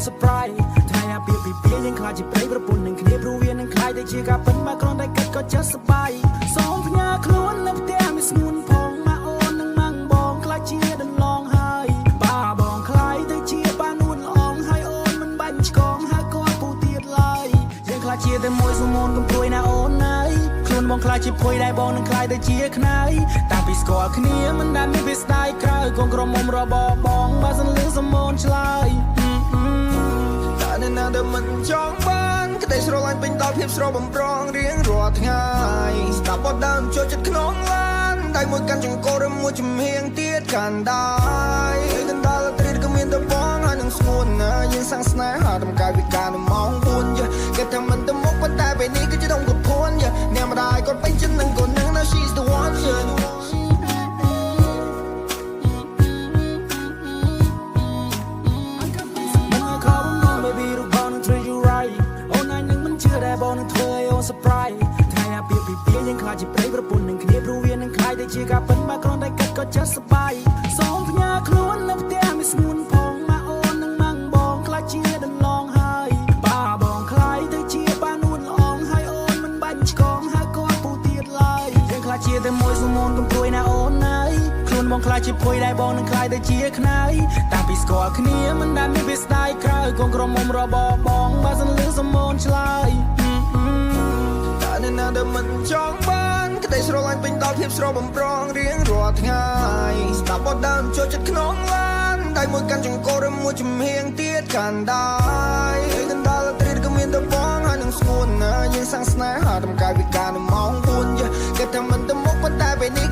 surprise ថ្ងៃអាពាហ៍ពិពាហ៍យើងខ្លាចជាប្តីប្រពន្ធនឹងគ្នាព្រោះវានឹងខ្លាចតែជាការពិតមកគ្រាន់តែគិតក៏ចិត្តសប្បាយសូមផ្ញើខ្លួននៅផ្ទះមានស្ងួនផងមកអូននឹងម៉ាំងបងខ្លាចជាដន្លងហើយបាបងខ្លាយទៅជាបានួនល្អងហើយអូនមិនបាញ់ឆ្កងហើយគាត់ពូទៀតឡើយយើងខ្លាចជាតែមួយសមូនកុំព្រួយណាអូនណាយខ្លួនបងខ្លាចជាភួយដែរបងនឹងខ្លាយទៅជាខ្នើយតាំងពីស្គាល់គ្នាមិនដែលមានវាស្ដាយក្រៅកូនក្រមុំរបស់បងបើសិនលឺសមូនឆ្លើយតែនៅណាដែលមិនចង់បានក្តីស្រឡាញ់ពេញដល់ភាពស្រស់បំប្រងរៀងរាល់ថ្ងៃស្ដាប់បទដើមចូលចិត្តក្នុងឡានដៃមួយកាន់ចង្កូតឬមួយចំហៀងទៀតកាន់ដែរកណ្ដាលត្រីក៏មានតែបងហើយនឹងស្ងួនណាយើងសាំងស្នេហាតម្កាយវិការនៅម៉ោង4គេថាមិនទៅមុខប៉ុន្តែពេលនេះគឺជាដងគាត់ភួនអ្នកម្ដាយគាត់ពេញចិត្តនឹងគាត់នឹង now she's the oneបងនឹងធ្វើឲ្យអូន surprise ថ្ងៃអាពាហ៍ពិពាហ៍យើងខ្លាចជាប្តីប្រពន្ធនឹងគ្នាព្រោះវានឹងខ្លាចតែជាការពិតមកគ្រាន់តែគិតក៏ចិត្តសប្បាយសូមផ្ញើខ្លួននៅផ្ទះមានស្ងួនផងមកអូននឹងម៉ាំងបងខ្លាចជាដន្លងហើយបាបងខ្លាយទៅជាបានួនល្អងហើយអូនមិនបាញ់ឆ្កងហើយគាត់ពូទៀតឡើយយើងខ្លាចជាតែមួយសមូនកុំព្រួយណាអូនណាយខ្លួនបងខ្លាចជាភួយដែរបងនឹងខ្លាយទៅជាខ្នើយតាំងពីស្គាល់គ្នាមិនដែលមានវាស្ដាយក្រៅកូនក្រមុំរបស់បងបើសិនលឺសមូនឆ្លើយនៅណាដែលមិនចង់បានក្តីស្រឡាញ់ពេញដល់ភាពស្រស់បំប្រងរៀងរាល់ថ្ងៃស្ដាប់បទដើមចូលចិត្តក្នុងឡានដៃមួយកាន់ចង្កូតឬមួយចំហៀងទៀតកាន់ដែរកណ្ដាលត្រីក៏មានតែបងហើយនឹងស្ងួនណាយើងសាំងស្នេហាតម្កាយវិការនៅម៉ោង4គេថាមិនទៅមុខប៉ុន្តែពេលនេះ